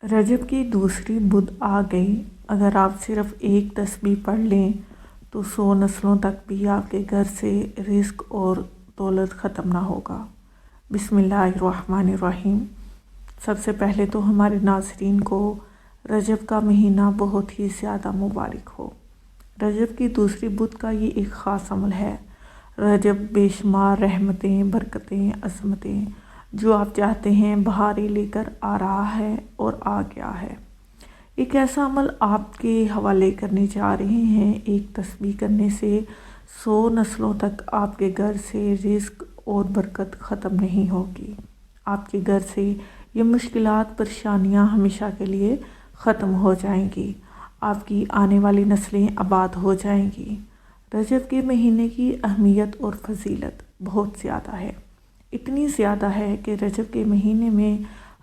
رجب کی دوسری بدھ آ گئی۔ اگر آپ صرف ایک تسبیح پڑھ لیں تو 100 نسلوں تک بھی آپ کے گھر سے رزق اور دولت ختم نہ ہوگا۔ بسم اللہ الرحمن الرحیم۔ سب سے پہلے تو ہمارے ناظرین کو رجب کا مہینہ بہت ہی زیادہ مبارک ہو۔ رجب کی دوسری بدھ کا یہ ایک خاص عمل ہے۔ رجب بے شمار رحمتیں، برکتیں، عظمتیں جو آپ چاہتے ہیں بہاریں لے کر آ رہا ہے اور آ گیا ہے۔ ایک ایسا عمل آپ کے حوالے کرنے جا رہے ہیں۔ ایک تسبیح کرنے سے 100 نسلوں تک آپ کے گھر سے رزق اور برکت ختم نہیں ہوگی۔ آپ کے گھر سے یہ مشکلات، پریشانیاں ہمیشہ کے لیے ختم ہو جائیں گی۔ آپ کی آنے والی نسلیں آباد ہو جائیں گی۔ رجب کے مہینے کی اہمیت اور فضیلت بہت زیادہ ہے۔ اتنی زیادہ ہے کہ رجب کے مہینے میں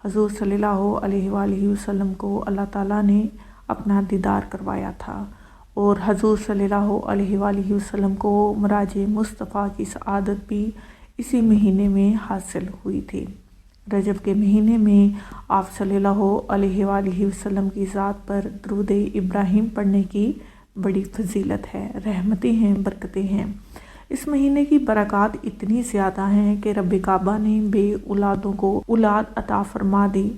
حضور صلی اللہ علیہ وآلہ وسلم کو اللہ تعالیٰ نے اپنا دیدار کروایا تھا، اور حضور صلی اللہ علیہ وآلہ وسلم کو معراج مصطفیٰ کی سعادت بھی اسی مہینے میں حاصل ہوئی تھی۔ رجب کے مہینے میں آپ صلی اللہ علیہ وآلہ وسلم کی ذات پر درود ابراہیم پڑھنے کی بڑی فضیلت ہے، رحمتیں ہیں، برکتیں ہیں۔ اس مہینے کی برکات اتنی زیادہ ہیں کہ رب کعبہ نے بے اولادوں کو اولاد عطا فرما دی،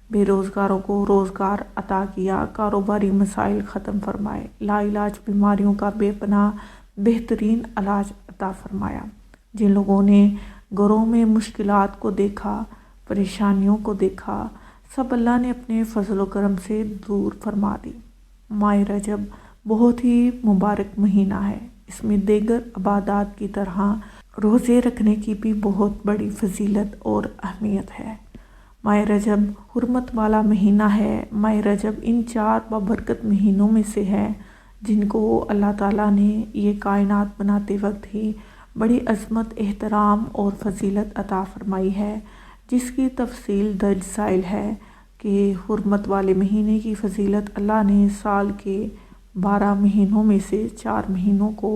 بے روزگاروں کو روزگار عطا کیا، کاروباری مسائل ختم فرمائے، لا علاج بیماریوں کا بے پناہ بہترین علاج عطا فرمایا۔ جن لوگوں نے گھروں میں مشکلات کو دیکھا، پریشانیوں کو دیکھا، سب اللہ نے اپنے فضل و کرم سے دور فرما دی۔ ماہ رجب بہت ہی مبارک مہینہ ہے۔ اس میں دیگر عبادات کی طرح روزے رکھنے کی بھی بہت بڑی فضیلت اور اہمیت ہے۔ ماہ رجب حرمت والا مہینہ ہے۔ ماہ رجب ان 4 بابرکت مہینوں میں سے ہے جن کو اللہ تعالیٰ نے یہ کائنات بناتے وقت ہی بڑی عظمت، احترام اور فضیلت عطا فرمائی ہے، جس کی تفصیل درج ذیل ہے کہ حرمت والے مہینے کی فضیلت اللہ نے سال کے 12 مہینوں میں سے 4 مہینوں کو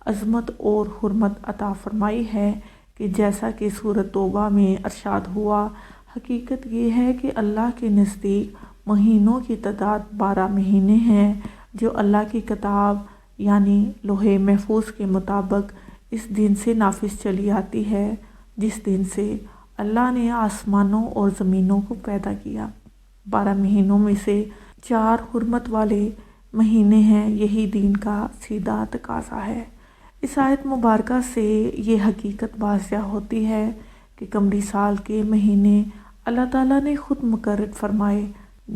عظمت اور حرمت عطا فرمائی ہے کہ جیسا کہ سورۃ توبہ میں ارشاد ہوا، حقیقت یہ ہے کہ اللہ کے نزدیک مہینوں کی تعداد 12 مہینے ہیں جو اللہ کی کتاب یعنی لوح محفوظ کے مطابق اس دن سے نافذ چلی آتی ہے جس دن سے اللہ نے آسمانوں اور زمینوں کو پیدا کیا۔ 12 مہینوں میں سے 4 حرمت والے مہینے ہیں، یہی دین کا سیدھا تقاضا ہے۔ اس آیت مبارکہ سے یہ حقیقت واضح ہوتی ہے کہ قمری سال کے مہینے اللہ تعالیٰ نے خود مقرر فرمائے،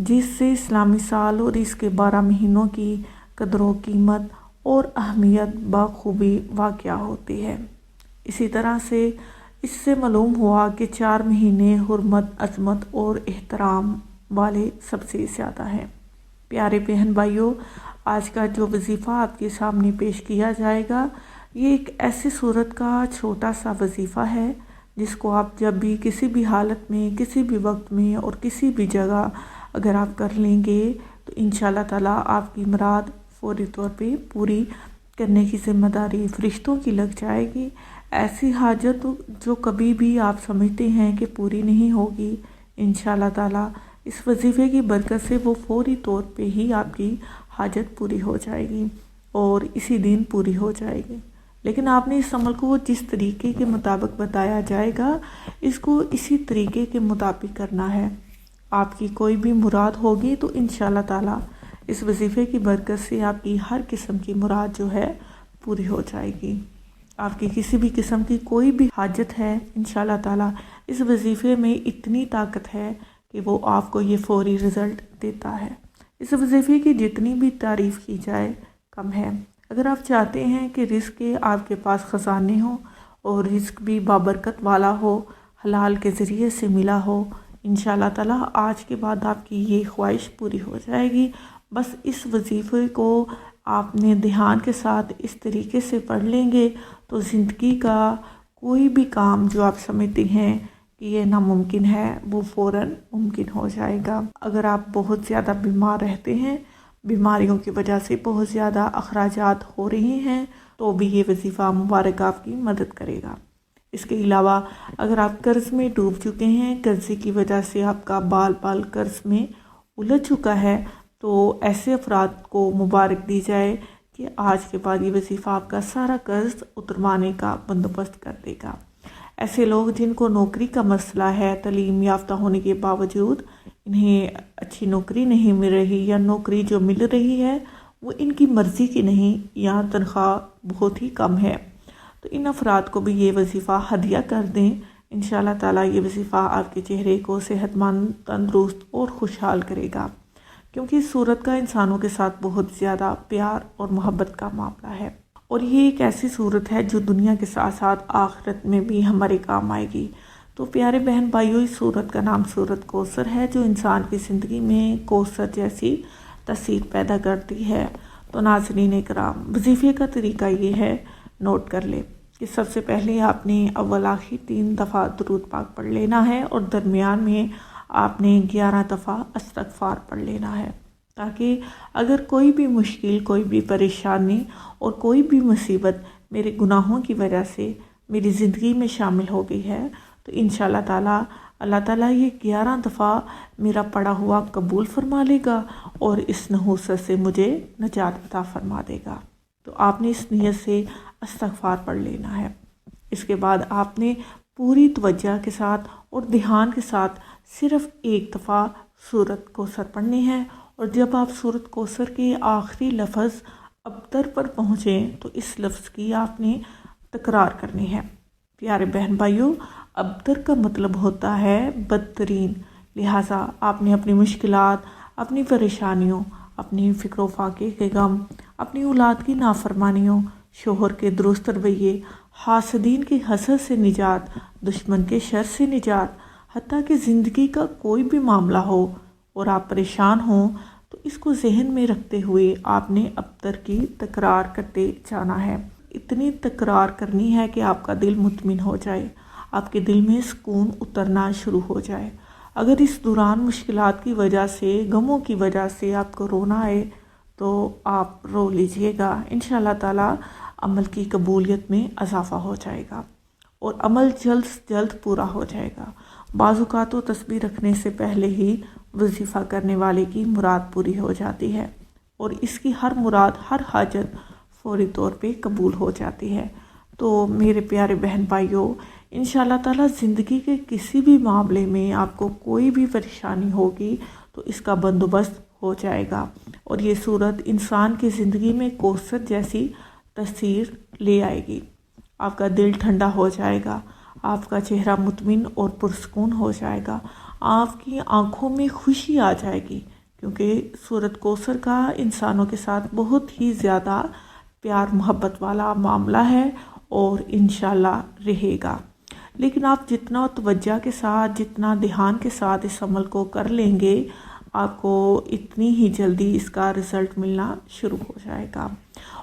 جس سے اسلامی سال اور اس کے 12 مہینوں کی قدر و قیمت اور اہمیت بخوبی واقع ہوتی ہے۔ اسی طرح سے اس سے معلوم ہوا کہ 4 مہینے حرمت، عظمت اور احترام والے سب سے زیادہ ہیں۔ پیارے بہن بھائیوں، آج کا جو وظیفہ آپ کے سامنے پیش کیا جائے گا، یہ ایک ایسی صورت کا چھوٹا سا وظیفہ ہے جس کو آپ جب بھی کسی بھی حالت میں، کسی بھی وقت میں اور کسی بھی جگہ اگر آپ کر لیں گے تو انشاءاللہ تعالیٰ آپ کی مراد فوری طور پہ پوری کرنے کی ذمہ داری فرشتوں کی لگ جائے گی۔ ایسی حاجت جو کبھی بھی آپ سمجھتے ہیں کہ پوری نہیں ہوگی، انشاءاللہ تعالیٰ اس وظیفے کی برکت سے وہ فوری طور پہ ہی آپ کی حاجت پوری ہو جائے گی اور اسی دن پوری ہو جائے گی۔ لیکن آپ نے اس عمل کو جس طریقے کے مطابق بتایا جائے گا، اس کو اسی طریقے کے مطابق کرنا ہے۔ آپ کی کوئی بھی مراد ہوگی تو انشاءاللہ تعالیٰ اس وظیفے کی برکت سے آپ کی ہر قسم کی مراد جو ہے پوری ہو جائے گی۔ آپ کی کسی بھی قسم کی کوئی بھی حاجت ہے، انشاءاللہ تعالیٰ اس وظیفے میں اتنی طاقت ہے کہ وہ آپ کو یہ فوری رزلٹ دیتا ہے۔ اس وظیفے کی جتنی بھی تعریف کی جائے کم ہے۔ اگر آپ چاہتے ہیں کہ رزق کے آپ کے پاس خزانے ہوں اور رزق بھی بابرکت والا ہو، حلال کے ذریعے سے ملا ہو، انشاءاللہ تعالیٰ آج کے بعد آپ کی یہ خواہش پوری ہو جائے گی۔ بس اس وظیفے کو آپ نے دھیان کے ساتھ اس طریقے سے پڑھ لیں گے تو زندگی کا کوئی بھی کام جو آپ سمجھتے ہیں کہ یہ ناممکن ہے، وہ فوراً ممکن ہو جائے گا۔ اگر آپ بہت زیادہ بیمار رہتے ہیں، بیماریوں کی وجہ سے بہت زیادہ اخراجات ہو رہے ہیں، تو بھی یہ وظیفہ مبارک آپ کی مدد کرے گا۔ اس کے علاوہ اگر آپ قرض میں ڈوب چکے ہیں، قرضے کی وجہ سے آپ کا بال بال قرض میں उलझ चुका है तो ऐसे अफराद को मुबारक दी जाए कि आज के बाद ये वजीफ़ा आपका सारा कर्ज उतरवाने का बंदोबस्त कर देगा। ऐसे लोग जिनको नौकरी का मसला है, तालीम याफ्ता होने के बावजूद इन्हें अच्छी नौकरी नहीं मिल रही या नौकरी जो मिल रही है वो इनकी मर्ज़ी की नहीं या तनख्वाह बहुत ही कम है, तो इन अफराद को भी ये वजीफ़ा हदिया कर दें। इंशाअल्लाह ताला ये वजीफ़ा आपके चेहरे को सेहतमंद, तंदुरुस्त और खुशहाल करेगा, क्योंकि इस सूरत का इंसानों के साथ बहुत ज़्यादा प्यार और मोहब्बत का मामला है और ये एक ऐसी सूरत है जो दुनिया के साथ साथ आखिरत में भी हमारे काम आएगी। तो प्यारे बहन भाइयों, इस सूरत का नाम सूरत कौसर है जो इंसान की ज़िंदगी में कौसर जैसी तस्वीर पैदा करती है। तो नाज़रीन कराम, वजीफ़े का तरीका ये है, नोट कर ले कि सबसे पहले आपने अव्वल आखिर 3 दफ़ा दुरूद पाक पढ़ लेना है और दरमियान में आपने 11 दफ़ा इस्तग़फ़ार पढ़ लेना है, ताकि अगर कोई भी मुश्किल, कोई भी परेशानी और कोई भी मुसीबत मेरे गुनाहों की वजह से मेरी ज़िंदगी में शामिल हो गई है तो इंशाअल्लाह ताला अल्लाह ताला ये 11 दफ़ा मेरा पढ़ा हुआ कबूल फरमा लेगा और इस नहूसत से मुझे नजात अता फरमा देगा। तो आपने इस नीयत से इस्तग़फ़ार पढ़ लेना है। इसके बाद आपने पूरी तवज्जो के साथ और ध्यान के साथ सिर्फ़ एक दफ़ा सूरत कौसर पढ़नी है और जब आप सूरत कौसर के आखिरी लफ्ज़ अब्तर पर पहुँचें तो इस लफ्ज़ की आपने तकरार करनी है। प्यारे बहन भाइयों, अब्तर का मतलब होता है बदतरीन, लिहाजा आपने अपनी मुश्किलात, अपनी परेशानियों, अपनी फ़िक्र फाके के गम, अपनी औलाद की नाफरमानियों, शोहर के दुरुस्त रवैये, हासदीन की हसद से निजात, दुश्मन के शर से निजात, हत्ता कि ज़िंदगी का कोई भी मामला हो और आप परेशान हों तो इसको जहन में रखते हुए आपने अब्तर की तकरार करते जाना है। इतनी तकरार करनी है कि आपका दिल मुतमिन हो जाए, आपके दिल में सुकून उतरना शुरू हो जाए। अगर इस दौरान मुश्किलात की वजह से, गमों की वजह से आपको रोना आए तो आप रो लीजिएगा। इंशाअल्लाह ताला अमल की कबूलियत में इजाफ़ा हो जाएगा और अमल जल्द से जल्द पूरा हो जाएगा। बाज़ुकात तो तस्बीह रखने से पहले ही वजीफ़ा करने वाले की मुराद पूरी हो जाती है और इसकी हर मुराद, हर हाजत फौरी तौर पे कबूल हो जाती है। तो मेरे प्यारे बहन भाइयों, इंशाअल्लाह ताला ज़िंदगी के किसी भी मामले में आपको कोई भी परेशानी होगी तो इसका बंदोबस्त हो जाएगा और ये सूरत इंसान की ज़िंदगी में कौसर जैसी तस्वीर ले आएगी। आपका दिल ठंडा हो जाएगा, आपका चेहरा मुतमिन और पुरसकून हो जाएगा, आपकी आंखों में खुशी आ जाएगी, क्योंकि सूरत कौसर का इंसानों के साथ बहुत ही ज़्यादा प्यार मोहब्बत वाला मामला है और इंशाअल्लाह रहेगा। लेकिन आप जितना तवज्जो के साथ, जितना ध्यान के साथ इस अमल को कर लेंगे, आपको इतनी ही जल्दी इसका रिज़ल्ट मिलना शुरू हो जाएगा।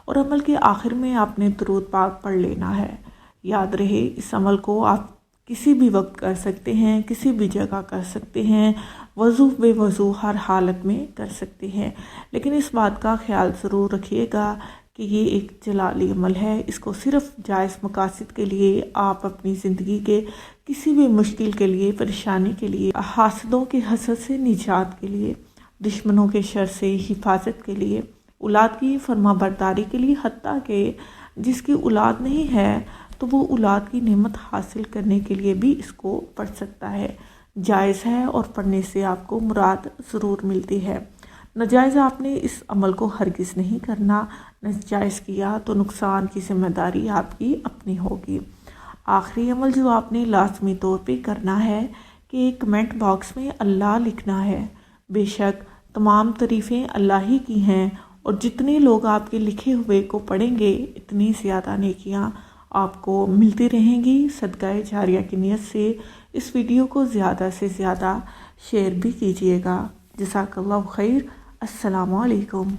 और अमल के आखिर में आपने दुरूद पाक पढ़ लेना है। याद रहे, इस अमल को आप किसी भी वक्त कर सकते हैं, किसी भी जगह कर सकते हैं, वज़ू बेवज़ू हर हालत में कर सकते हैं, लेकिन इस बात का ख्याल ज़रूर रखिएगा कि ये एक जलाली अमल है। इसको सिर्फ़ जायज़ मकासद के लिए आप अपनी ज़िंदगी के किसी भी मुश्किल के लिए, परेशानी के लिए, हासदों के हसद से निजात के लिए, दुश्मनों के शर से हिफाजत के लिए, औलाद की फरमाबरदारी के लिए, हत्ता के जिसकी औलाद नहीं है तो वो औलाद की नेमत हासिल करने के लिए भी इसको पढ़ सकता है। जायज़ है और पढ़ने से आपको मुराद ज़रूर मिलती है। नाजायज़ आपने इस अमल को हरगिज़ नहीं करना। नाजायज़ किया तो नुकसान की ज़िम्मेदारी आपकी अपनी होगी। आखिरी अमल जो आपने लाजमी तौर पे करना है कि कमेंट बॉक्स में अल्लाह लिखना है। बेशक तमाम तारीफ़ें अल्लाह ही की हैं और जितने लोग आपके लिखे हुए को पढ़ेंगे इतनी ज़्यादा नेकियां आपको मिलती रहेंगी। सदकाए जारिया की नियत से इस वीडियो को ज़्यादा से ज़्यादा शेयर भी कीजिएगा। जज़ाकल्लाहु खैर। अस्सलामु अलैकुम।